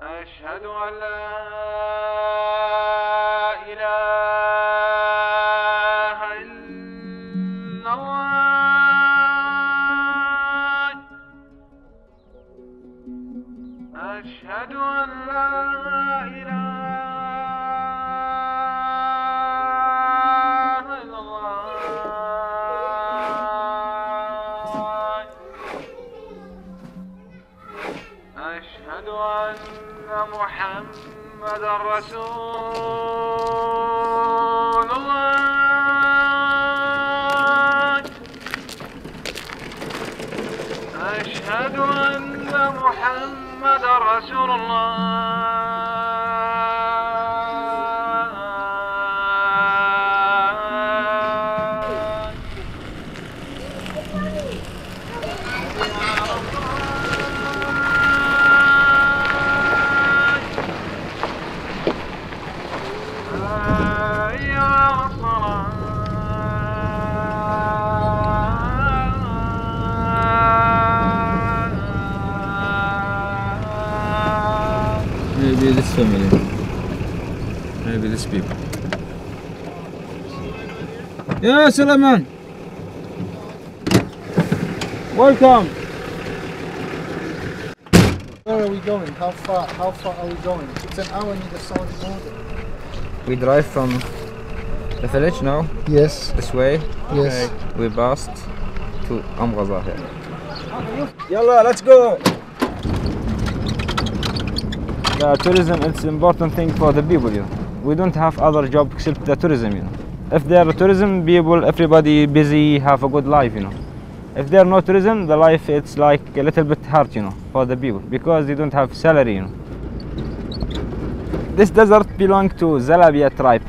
أشهد أن لا إله إلا الله. أشهد أن لا إله إلا الله. أشهد أن محمدًا رسول الله. أشهد أن محمدًا رسول الله. Maybe this family, maybe this people. Yeah, Salaman. Welcome. Where are we going? How far are we going? It's an hour near the Saudi border. We drive from the village now. Yes. This way. Yes. We passed to Amghaza here. Yalla, let's go. The tourism, it's an important thing for the people, you know. We don't have other job except the tourism, you know. If there are tourism people, everybody busy, have a good life, you know. If there are no tourism, the life it's like a little bit hard, you know, for the people because they don't have salary, you know. This desert belongs to Zalabia tribe.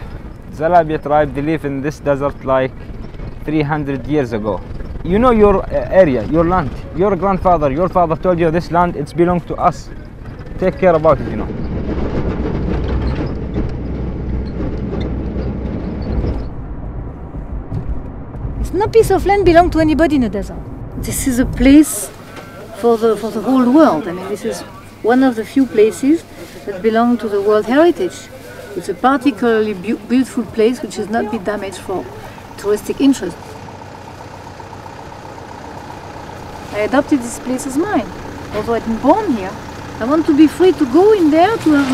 Zalabia tribe, they live in this desert like 300 years ago. You know your area, your land, your grandfather, your father told you this land, it's belongs to us. Take care about it, you know. It's no piece of land belong to anybody in the desert. This is a place for the whole world. I mean, this is one of the few places that belong to the World Heritage. It's a particularly beautiful place which has not been damaged for touristic interest. I adopted this place as mine. Although I'm born here, I want to be free to go in there, to have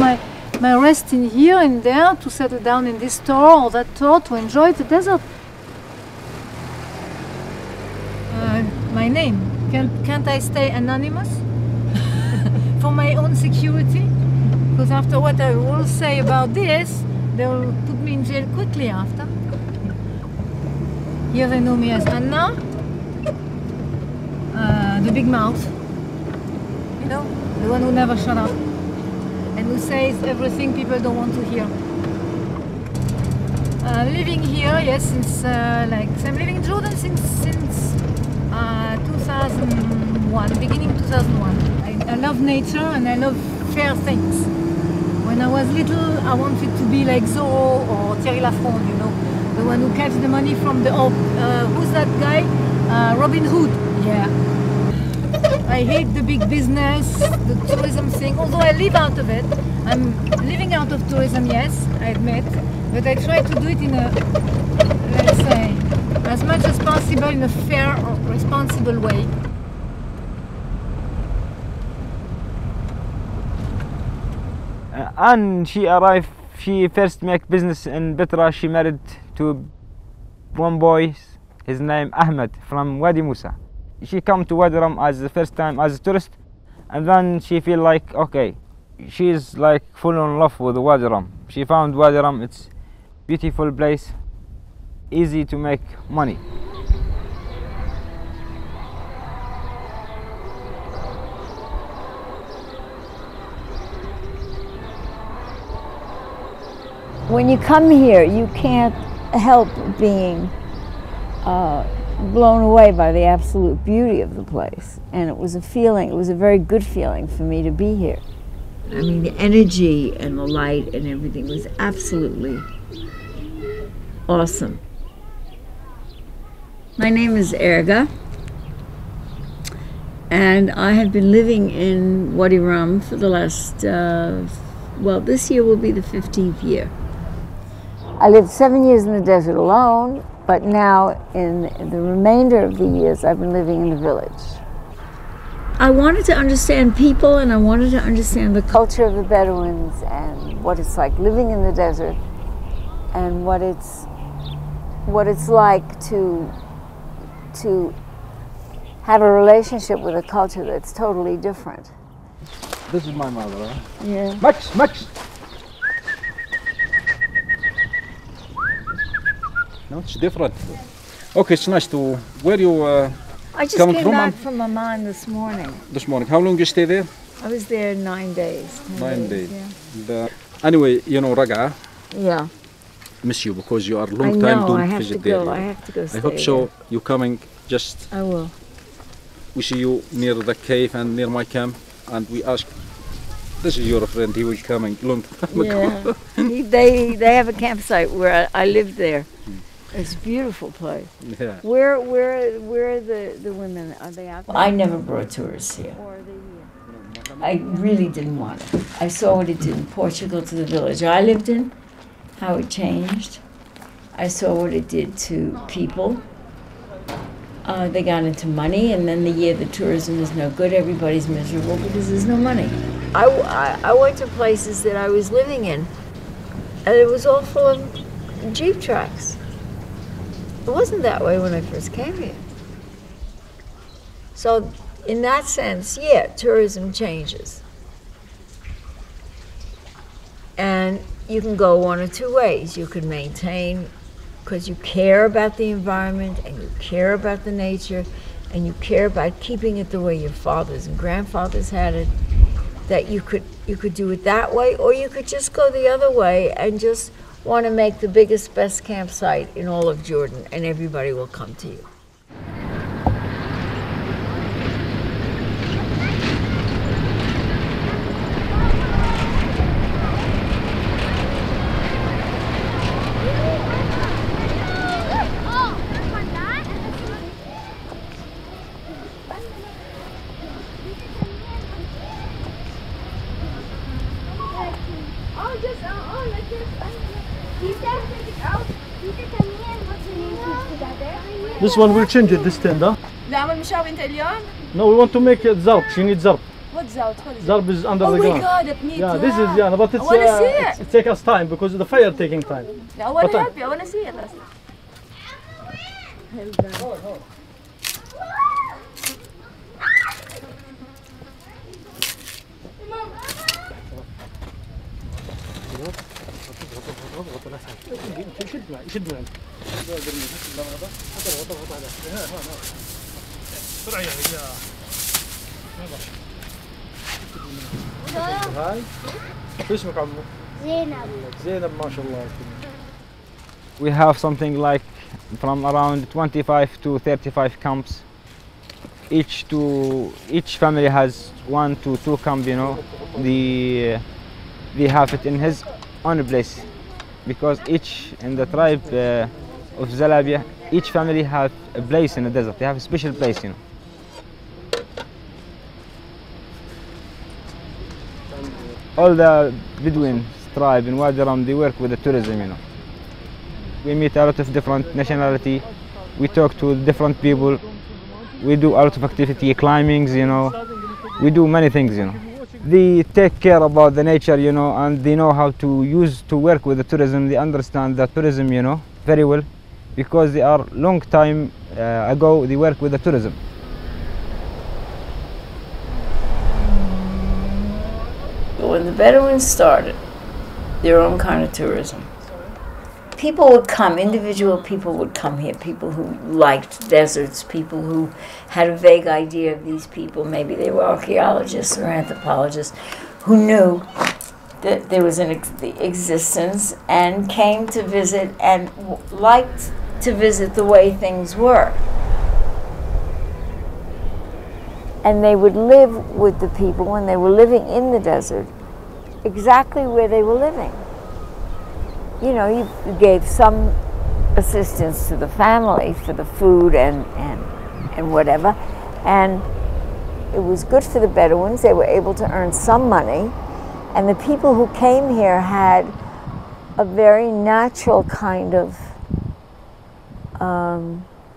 my rest in here and there, to settle down in this store or that store, to enjoy the desert. My name, can't I stay anonymous? For my own security? Because after what I will say about this, they will put me in jail quickly after. Here they know me as Anna, the big mouth, you know, the one who never shut up and who says everything people don't want to hear. Living here, yes, since I'm living in Jordan since 2001, beginning 2001. I love nature and I love fair things. When I was little, I wanted to be like Zorro or Thierry Lafronde, you know, the one who catches the money from the who's that guy? Robin Hood. Yeah. I hate the big business, the tourism thing. Although I live out of it, I'm living out of tourism. Yes, I admit, but I try to do it in a, let's say, as much as possible in a fair or responsible way. And she arrived, she first make business in Petra. She married to one boy, his name Ahmed, from Wadi Musa. She come to Wadi Rum as the first time as a tourist, and then she feel like, okay, she's like full in love with Wadi Rum. She found Wadi Rum, it's beautiful place, easy to make money. When you come here, you can't help being blown away by the absolute beauty of the place. And it was a feeling, it was a very good feeling for me to be here. I mean, the energy and the light and everything was absolutely awesome. My name is Erga, And I have been living in Wadi Rum for the last, well, this year will be the 15th year. I lived 7 years in the desert alone, but now in the remainder of the years I've been living in the village. I wanted to understand people, and I wanted to understand the culture of the Bedouins and what it's like living in the desert, and what it's like to have a relationship with a culture that's totally different. This is my mother, huh? Yeah. Much. No, it's different. Okay, it's nice to. Where you I just coming came from, back Mom? from Amman this morning. this morning? How long you stay there? I was there 9 days. 9 days. Yeah. Anyway, you know, Raga, Yeah. miss you because you are a I long time know. don't I have to visit there. go. I have to go. I Stay hope so. there. You coming just. I will. We see you near the cave and near my camp, and we ask. This is your friend. He will coming long time ago. Yeah. they have a campsite where I lived there. It's a beautiful place. Yeah. Where are the women? Are they out there? I never brought tourists here. Or are they here? I really didn't want it. I saw what it did in Portugal to the village I lived in, how it changed. I saw what it did to people. They got into money, and then the year the tourism is no good, everybody's miserable because there's no money. I went to places that I was living in, and it was all full of Jeep tracks. It wasn't that way when I first came here. So in that sense, yeah, tourism changes. And you can go one of two ways. You can maintain, because you care about the environment and you care about the nature and you care about keeping it the way your fathers and grandfathers had it, that you could do it that way, or you could just go the other way and just want to make the biggest, best campsite in all of Jordan, and everybody will come to you. This one will change it, this tent, huh? نعمل مشاوي انت اليوم؟ No, we want to make it zarb. She needs zarb. What zone? What is it? Zarb is under Oh the my ground. god, it needs Yeah, this is but it's I wanna see it. it take us time because the fire taking time. I want But, to help you. I want to see it. هاي شو اسمك عمو؟ زينب ما شاء الله. We have something like from around 25 to 35 camps. Each family has 1 to 2 camps, you know. They have it in his own place, because each in the tribe of Zalabia, each family has a place in the desert. They have a special place, you know. All the Bedouin tribe in Wadi Rum, they work with the tourism, you know. We meet a lot of different nationality. We talk to different people. We do a lot of activity, climbings, you know. We do many things, you know. They take care about the nature, you know, and they know how to work with the tourism. They understand the tourism, you know, very well, because they are long time ago they work with the tourism. When the Bedouins started their own kind of tourism, people would come, individual people would come here, people who liked deserts, people who had a vague idea of these people, maybe they were archaeologists or anthropologists, who knew that there was an existence and came to visit and liked to visit the way things were. And they would live with the people when they were living in the desert, exactly where they were living. You know, you gave some assistance to the family for the food and whatever, and It was good for the Bedouins. They were able to earn some money. And the people who came here had a very natural kind of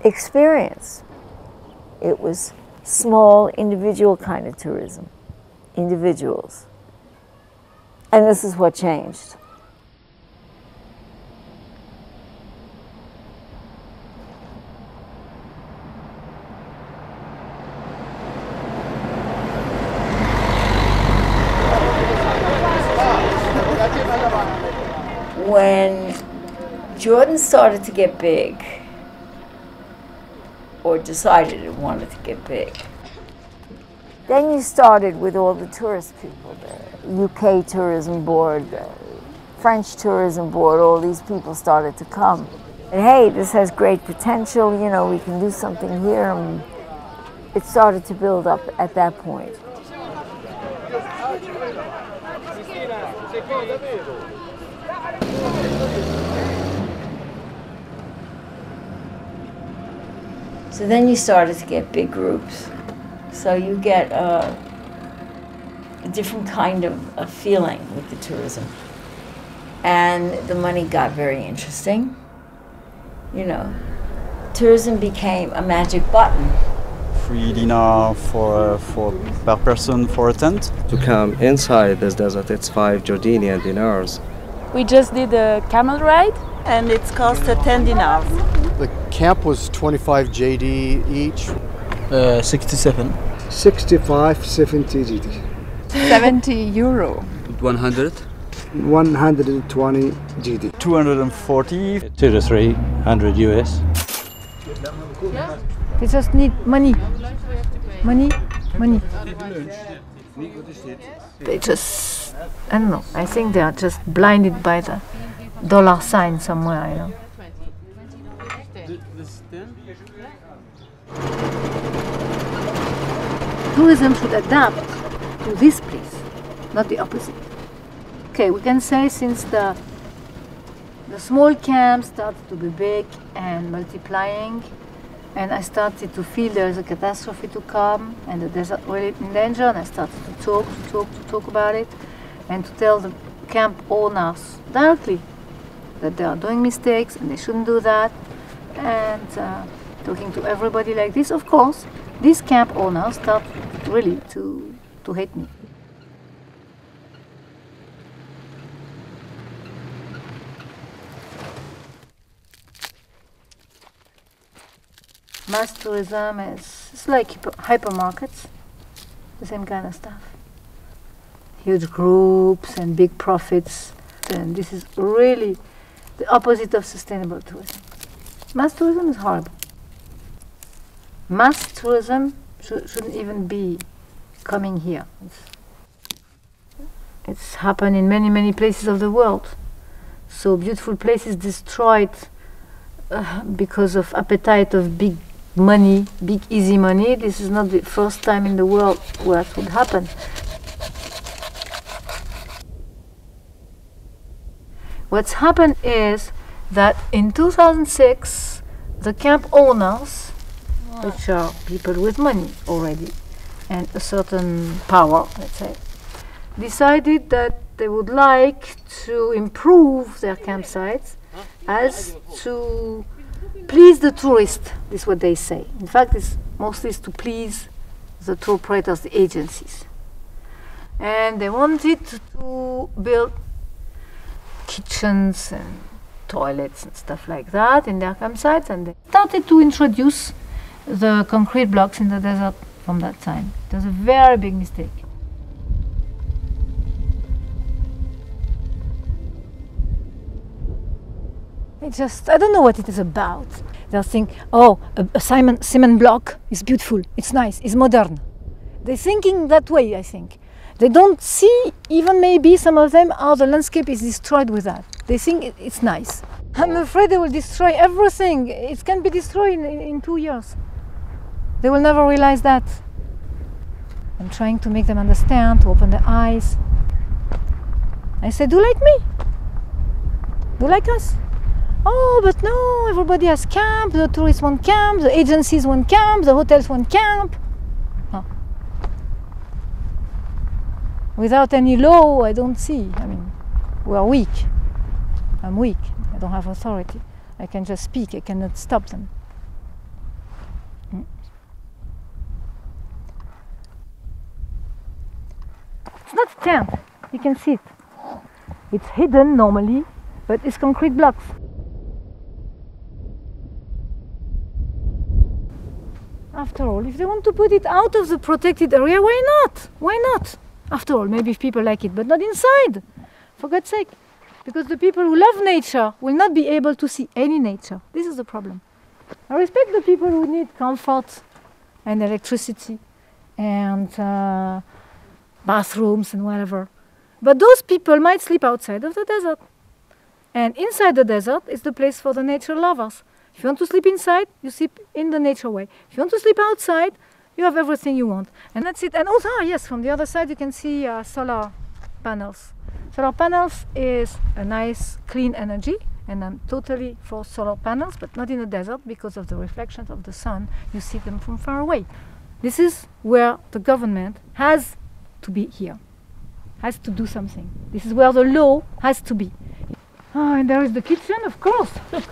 experience. It was small, individual kind of tourism. Individuals. And this is what changed. When Jordan started to get big, or decided it wanted to get big, then you started with all the tourist people, the UK Tourism Board, the French Tourism Board, all these people started to come. And hey, this has great potential, you know, we can do something here. And it started to build up at that point. So then you started to get big groups. So you get a different kind of a feeling with the tourism. And the money got very interesting. You know, tourism became a magic button. $3 per person for a tent. To come inside this desert, it's 5 Jordanian dinars. We just did a camel ride and it's cost 10 dinars. The camp was 25 JD each. 67. 65, 70 GD. 70 euro. 100? 120 GD. 240. 2 to 300 US. They just need money. Money, money. They just, I don't know, I think they are just blinded by the dollar sign somewhere, you know. Tourism should adapt to this place, not the opposite. Okay, we can say since the small camps started to be big and multiplying, and I started to feel there's a catastrophe to come and the desert really in danger, and I started to talk about it and to tell the camp owners directly that they are doing mistakes and they shouldn't do that, and talking to everybody like this. Of course, these camp owners start really to hate me. Mass tourism it's like hypermarkets, the same kind of stuff. Huge groups and big profits, and this is really the opposite of sustainable tourism. Mass tourism is horrible. Mass tourism shouldn't even be coming here. It's happened in many places of the world. So beautiful places destroyed because of appetite of big money, big easy money. This is not the first time in the world where it would happen. What's happened is that in 2006, the camp owners, which are people with money already and a certain power, let's say, decided that they would like to improve their campsites as to please the tourist. This is what they say. In fact, it's mostly to please the tour operators, the agencies. And they wanted to build kitchens and toilets and stuff like that in their campsites, and they started to introduce the concrete blocks in the desert from that time. It was a very big mistake. I don't know what it is about. They'll think, oh, a cement block is beautiful, it's nice, it's modern. They're thinking that way, I think. They don't see, even maybe some of them, how the landscape is destroyed with that. They think it's nice. I'm afraid they will destroy everything. It can be destroyed in 2 years. They will never realize that. I'm trying to make them understand, to open their eyes. I said, do you like me? Do you like us? Oh, but no, everybody has camp, the tourists want camp, the agencies want camp, the hotels want camp. Oh. Without any law, I don't see. I mean, we are weak. I'm weak. I don't have authority. I can just speak. I cannot stop them. It's not a tent. You can see it. It's hidden normally, but it's concrete blocks. After all, if they want to put it out of the protected area, why not? Why not? After all, maybe if people like it, but not inside, for God's sake. Because the people who love nature will not be able to see any nature. This is the problem. I respect the people who need comfort and electricity and bathrooms and whatever. But those people might sleep outside of the desert. And inside the desert is the place for the nature lovers. If you want to sleep inside, you sleep in the nature way. If you want to sleep outside, you have everything you want. And that's it. And also, yes, from the other side you can see solar panels. Solar panels is a nice, clean energy. And I'm totally for solar panels, but not in the desert because of the reflections of the sun. You see them from far away. This is where the government has to be here, has to do something. This is where the law has to be. Oh, and there is the kitchen, of course. Look.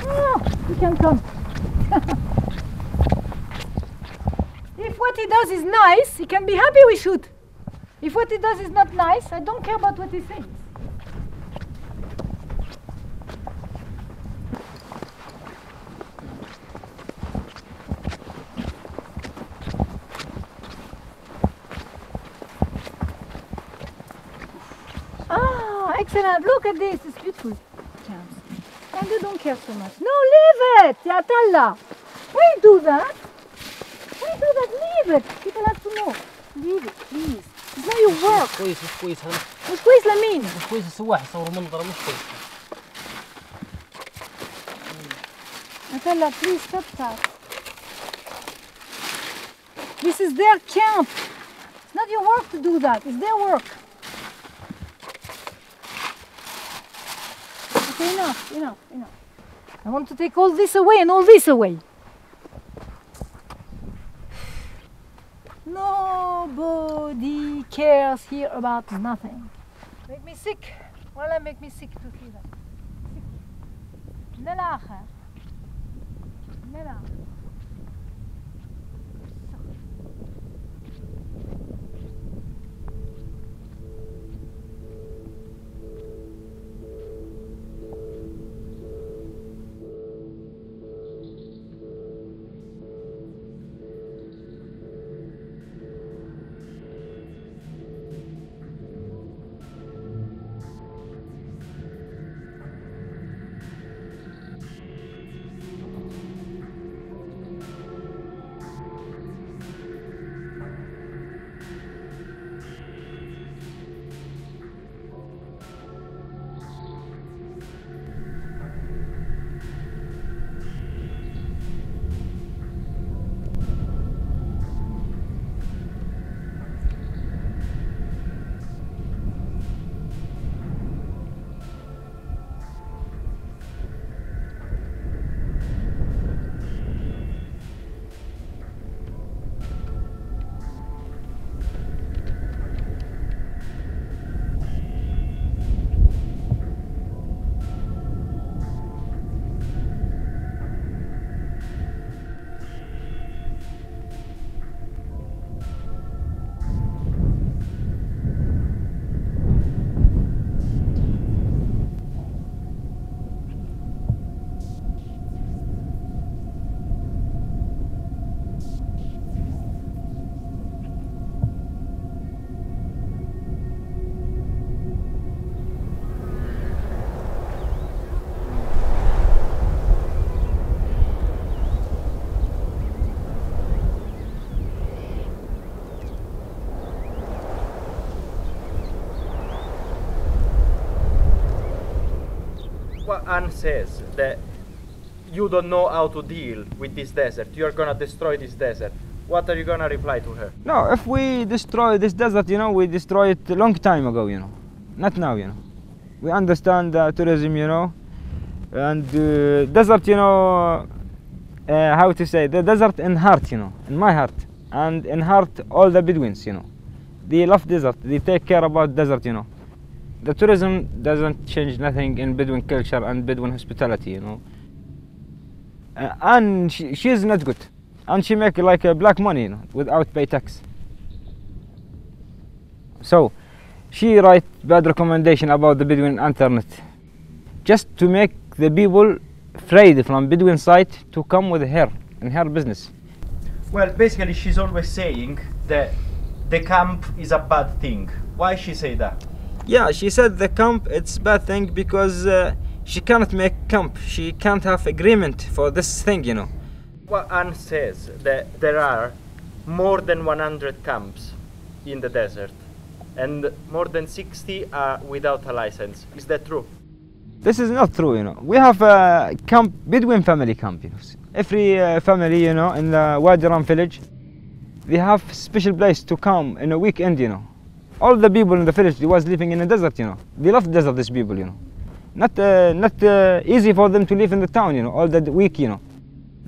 Oh, you can come. If what he does is nice, he can be happy we shoot. If what he does is not nice, I don't care about what he says. Excellent, look at this, it's beautiful. And you don't care so much. No, leave it, Ya Talla. Why do that? Why do that? Leave it. People have to know. Leave it, please. It's not your work. كويس مش كويس هذا. مش كويس لمين؟ مش كويس السواح يصوروا منظر مش كويس. Ya Talla, please stop that. This is their camp. It's not your work to do that, it's their work. Okay, enough, enough, enough. I want to take all this away and all this away. Nobody cares here about nothing. Make me sick. Well, make me sick to see that. Sick. Anne says that you don't know how to deal with this desert, you're gonna destroy this desert. What are you gonna reply to her? No, if we destroy this desert, you know, we destroyed it a long time ago, you know, not now, you know. We understand tourism, you know, and desert, you know, how to say, the desert in heart, you know, in my heart. and in heart all the Bedouins, you know. They love desert, they take care about desert, you know. The tourism doesn't change nothing in Bedouin culture and Bedouin hospitality, you know. And she is not good. And she make like black money, you know, without pay tax. So, she write bad recommendation about the Bedouin internet, just to make the people afraid from Bedouin side to come with her in her business. Well, basically she's always saying that the camp is a bad thing. Why she say that? Yeah, she said the camp it's bad thing because she cannot make camp. She can't have agreement for this thing, you know. Well, Anne says that there are more than 100 camps in the desert, and more than 60 are without a license. Is that true? This is not true, you know. We have a camp, Bedouin family camp, you know. Every family, you know, in the Wadi Rum village, they have special place to come in a weekend, you know. All the people in the village, they was living in the desert, you know. They love the desert, these people, you know. Not easy for them to live in the town, you know, all the week, you know.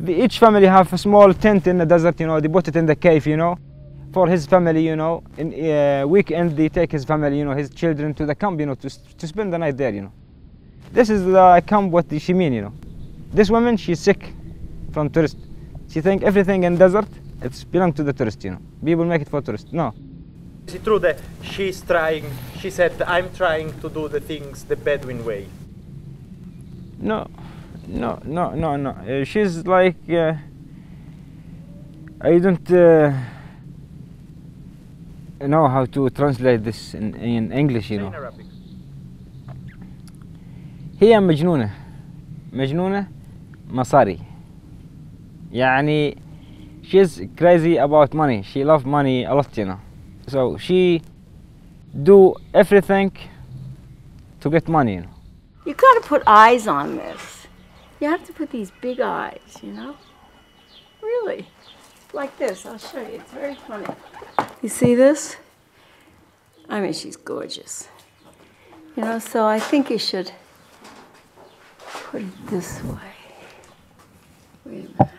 Each family have a small tent in the desert, you know. They put it in the cave, you know, for his family, you know. In weekend, they take his family, you know, his children to the camp, you know, to spend the night there, you know. This is the camp what she mean, you know. This woman, she's sick from tourists. She think everything in desert, it's belong to the tourist, you know. People make it for tourists. No. Is it true that she's trying, she said, I'm trying to do the things the Bedouin way? No. She's like, I don't know how to translate this in English, you know. In Arabic. هي مجنونة مصاري. يعني she's crazy about money. She loves money a lot, you know. So she do everything to get money, you know. You gotta put eyes on this. You have to put these big eyes, you know? Really. Like this, I'll show you. It's very funny. You see this? I mean, she's gorgeous. You know, so I think you should put it this way. Wait a minute.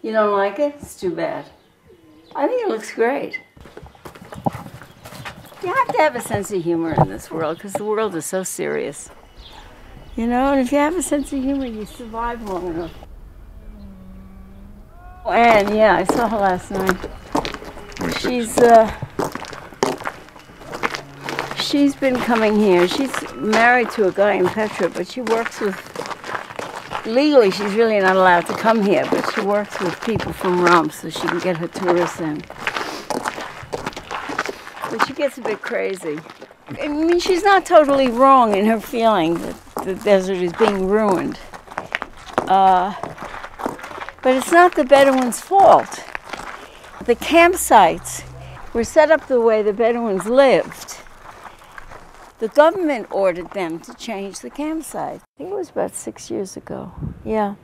You don't like it? It's too bad. I think it looks great. You have to have a sense of humor in this world because the world is so serious. You know, and if you have a sense of humor, you survive long enough. And yeah, I saw her last night. She's been coming here. She's married to a guy in Petra, but she works with, legally she's really not allowed to come here, but she works with people from Rum so she can get her tourists in. But she gets a bit crazy. I mean, she's not totally wrong in her feeling that the desert is being ruined. But it's not the Bedouins' fault. The campsites were set up the way the Bedouins lived. The government ordered them to change the campsite. I think it was about 6 years ago. Yeah.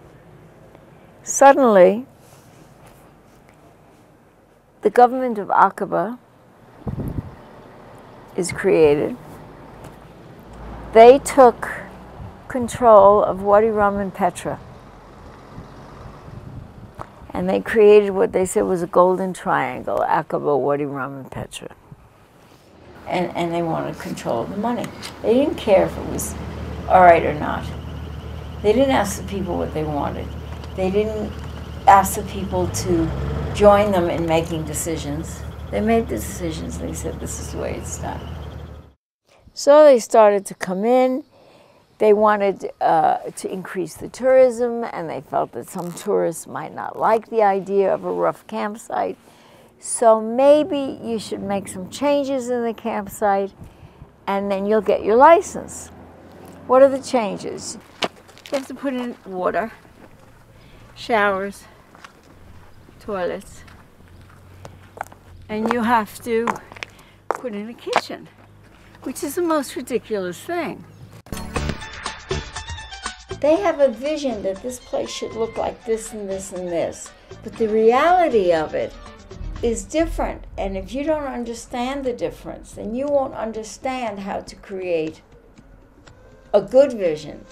Suddenly, the government of Aqaba is created. They took control of Wadi Rum and Petra. And they created what they said was a golden triangle, Aqaba, Wadi Rum, and Petra. And they wanted control of the money. They didn't care if it was all right or not. They didn't ask the people what they wanted. They didn't ask the people to join them in making decisions. They made the decisions and they said, this is the way it's done. So they started to come in. They wanted to increase the tourism, and they felt that some tourists might not like the idea of a rough campsite. So maybe you should make some changes in the campsite, and then you'll get your license. What are the changes? You have to put in water, showers, toilets, and you have to put in a kitchen, which is the most ridiculous thing. They have a vision that this place should look like this and this and this, but the reality of it is different. And if you don't understand the difference, then you won't understand how to create a good vision.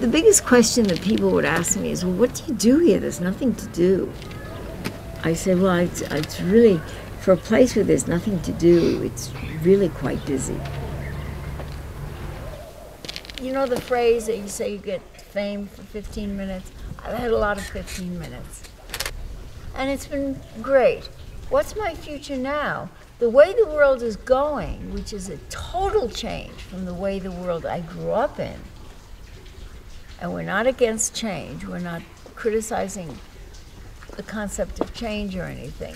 the biggest question that people would ask me is, well, what do you do here? There's nothing to do. I said, well, it's really, for a place where there's nothing to do, it's really quite busy. You know the phrase that you say you get fame for 15 minutes? I've had a lot of 15 minutes. And it's been great. What's my future now? The way the world is going, which is a total change from the way the world I grew up in, and we're not against change, we're not criticizing the concept of change or anything.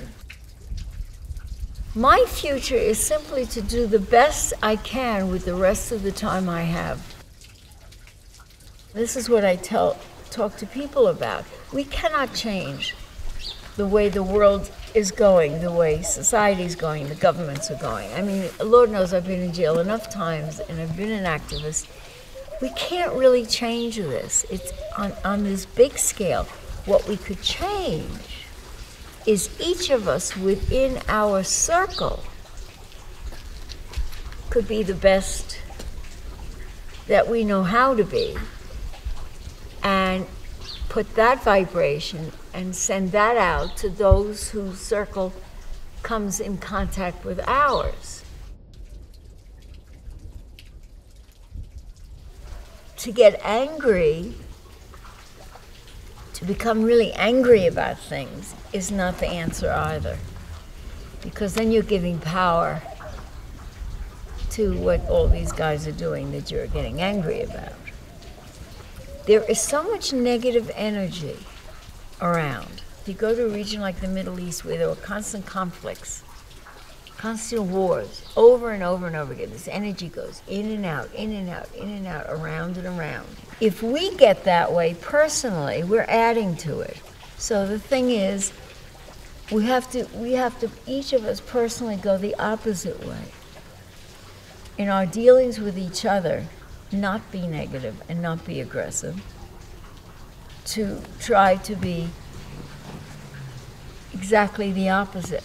My future is simply to do the best I can with the rest of the time I have. This is what I talk to people about. We cannot change the way the world is going, the way society's going, the governments are going. I mean, Lord knows I've been in jail enough times and I've been an activist. We can't really change this. It's on this big scale. What we could change is each of us within our circle could be the best that we know how to be, and put that vibration and send that out to those whose circle comes in contact with ours. To get angry, to become really angry about things, is not the answer either, because then you're giving power to what all these guys are doing that you're getting angry about. There is so much negative energy around. If you go to a region like the Middle East where there were constant conflicts, constant wars, over and over and over again, this energy goes in and out, in and out, in and out, around and around. If we get that way personally, we're adding to it. So the thing is, we have to each of us personally go the opposite way. In our dealings with each other, not be negative and not be aggressive, to try to be exactly the opposite.